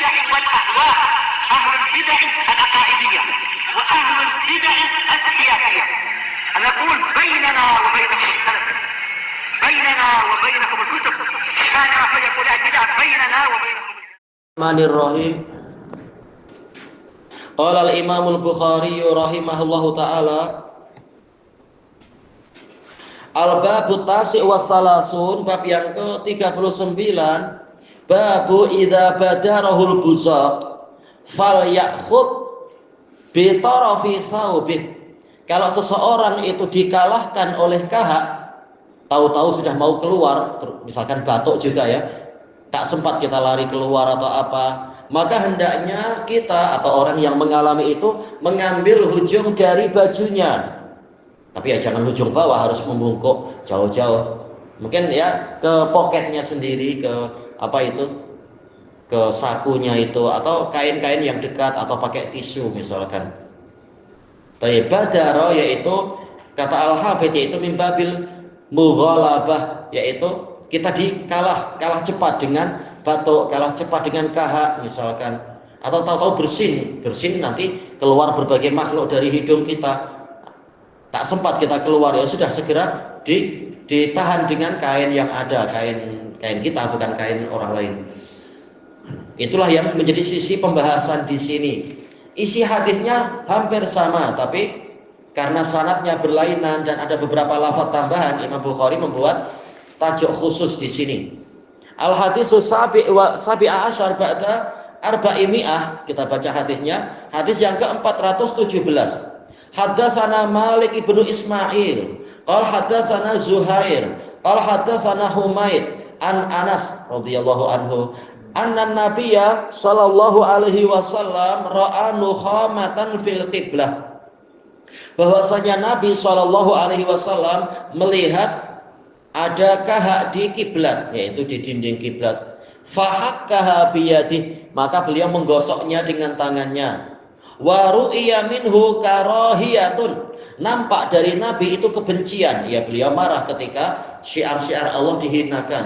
البدع والأهواء، أهل البدع العقائدية وأهل البدع السياسية. نقول بيننا وبينكم السلف، بيننا وبينكم الكتب، كان فيقول البدع بيننا وبينكم. Bismillahirrahmanirrahim. Qala al-Imam al-Bukhari rahimahullahu taala, al-babu tasi' wa salasun, bab yang ke-39, babu idza badarahul buzaq fal ya'khud bi tarafi saubih. Kalau seseorang itu dikalahkan oleh kahak, tahu-tahu sudah mau keluar, misalkan batuk juga ya, tak sempat kita lari keluar atau apa, maka hendaknya kita atau orang yang mengalami itu mengambil hujung dari bajunya. Tapi ya jangan hujung bawah, harus membungkuk jauh-jauh. Mungkin ya ke poketnya sendiri, ke apa itu, ke sakunya itu, atau kain-kain yang dekat, atau pakai tisu misalkan. Tapi badaro yaitu kata al-hafidh yaitu mimbabil mughalabah, yaitu kita kalah cepat dengan batuk, kalah cepat dengan kahak misalkan, atau tahu-tahu bersin nanti keluar berbagai makhluk dari hidung kita, tak sempat kita keluar, ya sudah segera ditahan dengan kain yang ada, kain kita, bukan kain orang lain. Itulah yang menjadi sisi pembahasan di sini. Isi hadisnya hampir sama, tapi karena sanadnya berlainan dan ada beberapa lafaz tambahan, Imam Bukhari membuat tajuk khusus di sini. Al hadisus sabi'a asyar ba'da arba'imi'ah, kita baca hadisnya, hadis yang ke-417. Haddatsana Malik ibnu Ismail, qala haddatsana Zuhair, qala haddatsana Humaid an Anas radhiyallahu anhu, anna Nabiyya sallallahu alaihi wasallam ra'a nukhamatan fil qiblah. Bahwasanya Nabi sallallahu alaihi wasallam melihat ada kahak di kiblat, yaitu di dinding kiblat. Fahakkaha biyadih, maka beliau menggosoknya dengan tangannya. Wa ru'iya minhu karahiyatun, nampak dari Nabi itu kebencian, ya beliau marah ketika syiar-syiar Allah dihinakan.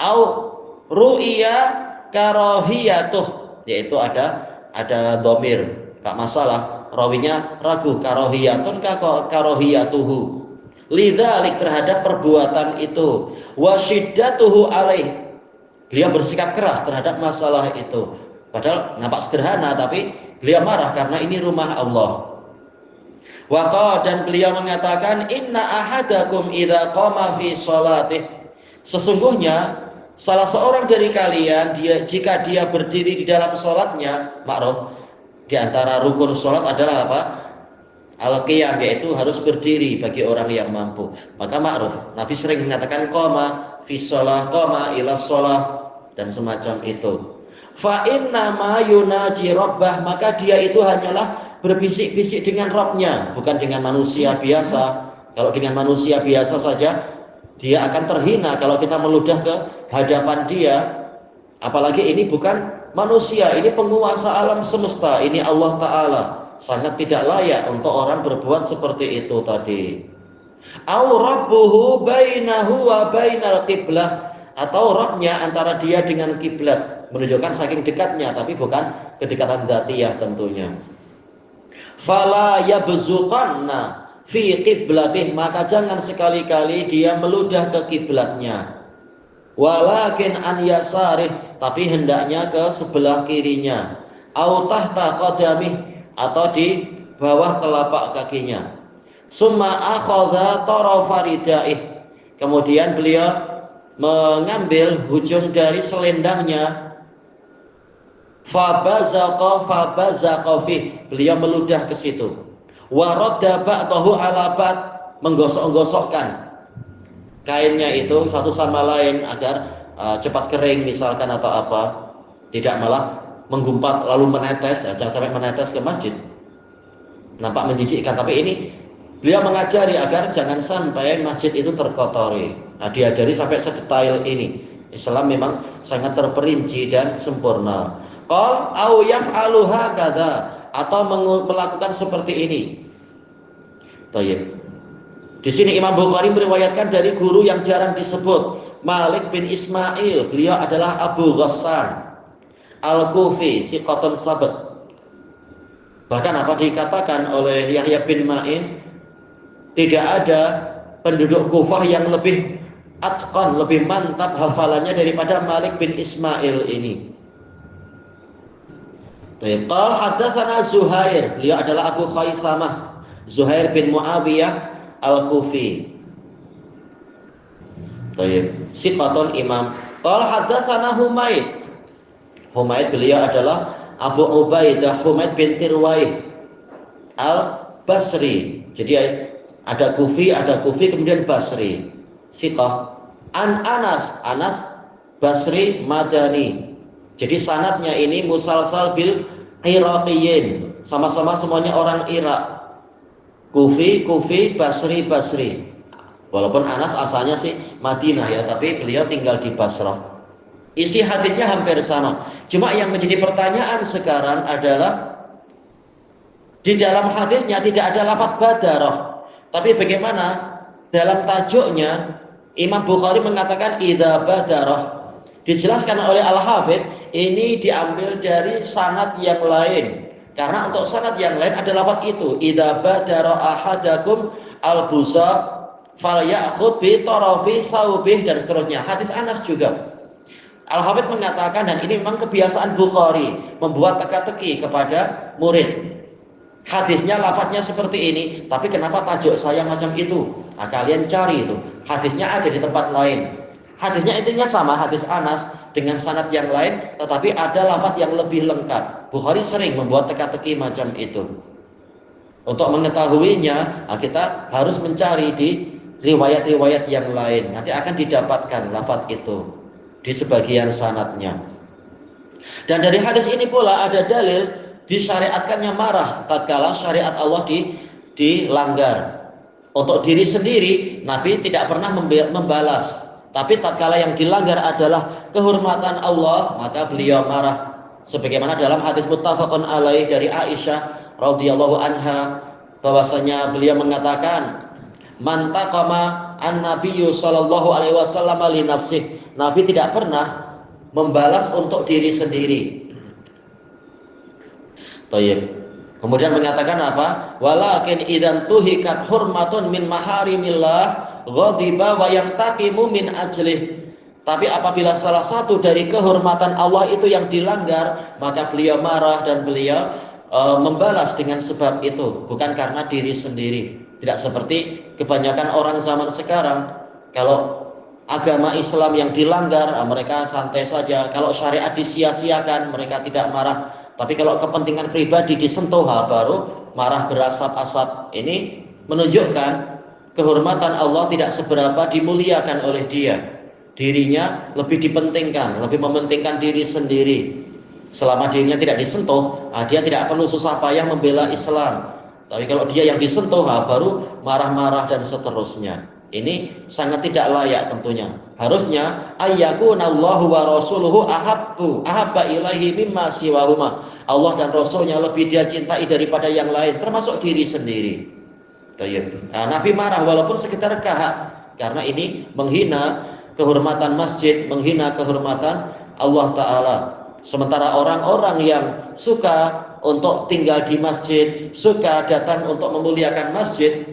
Au ru'iya karahiyatuh, yaitu ada dhamir, tak masalah, rawinya ragu, karahiyatun karahiyatuhu, lidzalik terhadap perbuatan itu, wasyiddatuhu alaih, beliau bersikap keras terhadap masalah itu. Padahal nampak sederhana, tapi beliau marah karena ini rumah Allah. Waqala, dan beliau mengatakan, inna ahadakum idza qama fi shalatih, sesungguhnya salah seorang dari kalian, jika dia berdiri di dalam salatnya, makruf, di antara rukun salat adalah apa? Al-qiyam, yaitu harus berdiri bagi orang yang mampu. Maka ma'ruf, Nabi sering mengatakan qoma fi shalah, qoma ila shalah, dan semacam itu. Fa inna ma yunaji rabbah, maka dia itu hanyalah berbisik-bisik dengan Rabbnya, bukan dengan manusia biasa. Kalau dengan manusia biasa saja dia akan terhina kalau kita meludah ke hadapan dia, apalagi ini bukan manusia, ini penguasa alam semesta, ini Allah Ta'ala. Sangat tidak layak untuk orang berbuat seperti itu tadi. Au rabbuhu bainahu wa bainal qiblah, atau Rabbnya antara dia dengan kiblat, menunjukkan saking dekatnya, tapi bukan kedekatan dzatiyah tentunya. Fala yabzuqanna fi qiblatih, maka jangan sekali-kali dia meludah ke kiblatnya. Walakin an yasarih, tapi hendaknya ke sebelah kirinya. Au tahta qadamih, atau di bawah telapak kakinya. Summa akhadha tarafa ridaih, kemudian beliau mengambil hujung dari selendangnya. Fabazaqa fi, beliau meludah ke situ. Wa radda ba'dahu ala ba'd, menggosok-gosokkan kainnya itu satu sama lain agar cepat kering misalkan atau apa, tidak malah menggumpat lalu menetes, jangan sampai menetes ke masjid, nampak menjijikkan. Tapi ini beliau mengajari agar jangan sampai masjid itu terkotori. Nah, diajari sampai sedetail ini. Islam memang sangat terperinci dan sempurna. Qal au yaf'alu hakadha, atau melakukan seperti ini. Baik. Di sini Imam Bukhari meriwayatkan dari guru yang jarang disebut, Malik bin Ismail. Beliau adalah Abu Ghassan. Al-Kufi, siqatun sabat. Bahkan apa dikatakan oleh Yahya bin Ma'in, tidak ada penduduk Kufah yang lebih atqan, lebih mantap hafalannya daripada Malik bin Ismail ini. Qal hadatsana Zuhair, beliau adalah Abu Khaisamah, Zuhair bin Muawiyah Al-Kufi. Siqatun imam. Qal hadatsana Humaid. Humaid beliau adalah Abu Ubaidah Humaid bin Tirwaih Al-Basri. Jadi ada Kufi, kemudian Basri. Siqah. Anas Basri Madani. Jadi sanadnya ini musalsal bil Iraqiyin, sama-sama semuanya orang Irak. Kufi, Basri. Walaupun Anas asalnya sih Madinah ya, tapi beliau tinggal di Basrah. Isi hadisnya hampir sama. Cuma yang menjadi pertanyaan sekarang adalah di dalam hadisnya tidak ada lafaz badarah. Tapi bagaimana dalam tajuknya Imam Bukhari mengatakan idza badarah. Dijelaskan oleh Al-Hafidz, ini diambil dari sanad yang lain. Karena untuk sanad yang lain ada lafaz itu, idza badara ahadakum al-busaq falyakhud bi tarafi saubih dan seterusnya. Hadis Anas juga. Al-Hafidz mengatakan, dan ini memang kebiasaan Bukhari, membuat teka-teki kepada murid. Hadisnya lafaznya seperti ini, tapi kenapa tajuk saya macam itu? Nah, kalian cari itu. Hadisnya ada di tempat lain. Hadisnya intinya sama, hadis Anas dengan sanad yang lain, tetapi ada lafaz yang lebih lengkap. Bukhari sering membuat teka-teki macam itu. Untuk mengetahuinya, kita harus mencari di riwayat-riwayat yang lain. Nanti akan didapatkan lafaz itu di sebagian sanadnya. Dan dari hadis ini pula ada dalil disyariatkannya marah tatkala syariat Allah dilanggar. Untuk diri sendiri, Nabi tidak pernah membalas. Tapi tatkala yang dilanggar adalah kehormatan Allah, maka beliau marah. Sebagaimana dalam hadis muttafaqun alaih dari Aisyah radhiyallahu anha, bahwasanya beliau mengatakan, "Man taqama an-nabiyyu sallallahu alaihi wasallam li nafsihi." Nabi tidak pernah membalas untuk diri sendiri. Thayyib. Kemudian mengatakan apa? Walakin idzan tuhikat hurmatun min maharimillah ghadiba wa yantaqimu min ajlih. Tapi apabila salah satu dari kehormatan Allah itu yang dilanggar, maka beliau marah dan beliau membalas dengan sebab itu, bukan karena diri sendiri. Tidak seperti kebanyakan orang zaman sekarang. Kalau agama Islam yang dilanggar, mereka santai saja. Kalau syariat disia-siakan, mereka tidak marah. Tapi kalau kepentingan pribadi disentuh, baru marah berasap-asap. Ini menunjukkan kehormatan Allah tidak seberapa dimuliakan oleh dia. Dirinya lebih dipentingkan, lebih mementingkan diri sendiri. Selama dirinya tidak disentuh, dia tidak perlu susah payah membela Islam. Tapi kalau dia yang disentuh, baru marah-marah dan seterusnya. Ini sangat tidak layak tentunya. Harusnya ayyakunallahu wa rasuluhu ahabba ilaihi mimma siwahuma. Allah dan Rasulnya lebih dia cintai daripada yang lain, termasuk diri sendiri. Nah, Nabi marah walaupun sekedar kahak, karena ini menghina kehormatan masjid, menghina kehormatan Allah Ta'ala. Sementara orang-orang yang suka untuk tinggal di masjid, suka datang untuk memuliakan masjid,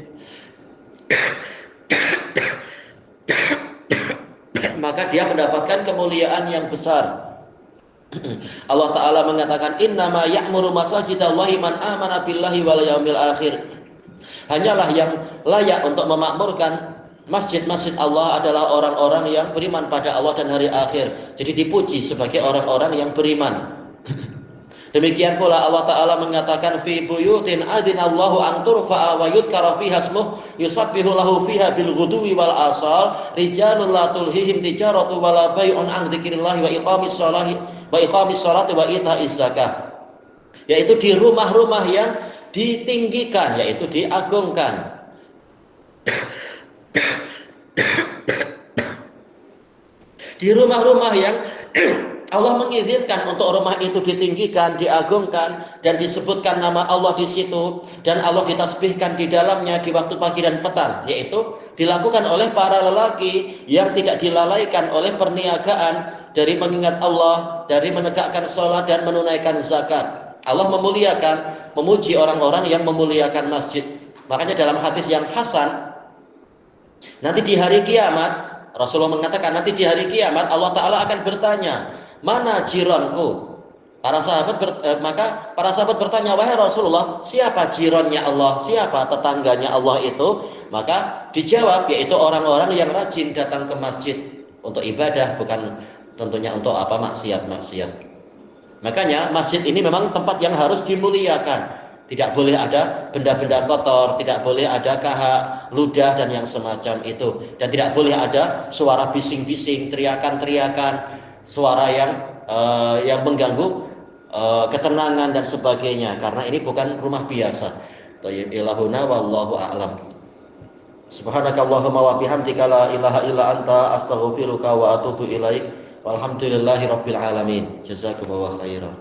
maka dia mendapatkan kemuliaan yang besar. Allah Ta'ala mengatakan, innama ya'muru masajidallahi man amana billahi wal yaumil akhir. Hanyalah yang layak untuk memakmurkan masjid-masjid Allah adalah orang-orang yang beriman pada Allah dan hari akhir. Jadi dipuji sebagai orang-orang yang beriman. Demikian pula Allah Ta'ala mengatakan, fi buyutin adinallahu an turfa'a wa yudhkara fiha ismuhu yusabbihu lahu fiha bil ghuduwi wal asal rijalun la tulhihim tijaratu wala bai'un an dzikrillahi wa iqamis sholati wa ita'iz zakah. Yaitu di rumah-rumah yang ditinggikan, yaitu diagungkan. Di rumah-rumah yang Allah mengizinkan untuk rumah itu ditinggikan, diagungkan, dan disebutkan nama Allah di situ, dan Allah ditasbihkan di dalamnya di waktu pagi dan petang, yaitu dilakukan oleh para lelaki yang tidak dilalaikan oleh perniagaan dari mengingat Allah, dari menegakkan sholat dan menunaikan zakat. Allah memuliakan, memuji orang-orang yang memuliakan masjid. Makanya dalam hadis yang hasan, nanti di hari kiamat, Rasulullah mengatakan nanti di hari kiamat Allah Ta'ala akan bertanya, mana jiranku? Maka para sahabat bertanya, wahai Rasulullah, siapa jirannya Allah? Siapa tetangganya Allah itu? Maka dijawab, yaitu orang-orang yang rajin datang ke masjid untuk ibadah, bukan tentunya untuk apa maksiat-maksiat. Makanya masjid ini memang tempat yang harus dimuliakan. Tidak boleh ada benda-benda kotor, tidak boleh ada kahak, ludah dan yang semacam itu. Dan tidak boleh ada suara bising-bising, teriakan-teriakan, suara yang mengganggu ketenangan dan sebagainya. Karena ini bukan rumah biasa. Thayyib ilahuna wallahu a'lam. Subhanakallahumma wa bihamdika la ilaha illa anta astaghfiruka wa atubu ilaik. Walhamdulillahi rabbil alamin. Jazakumullahu khairan.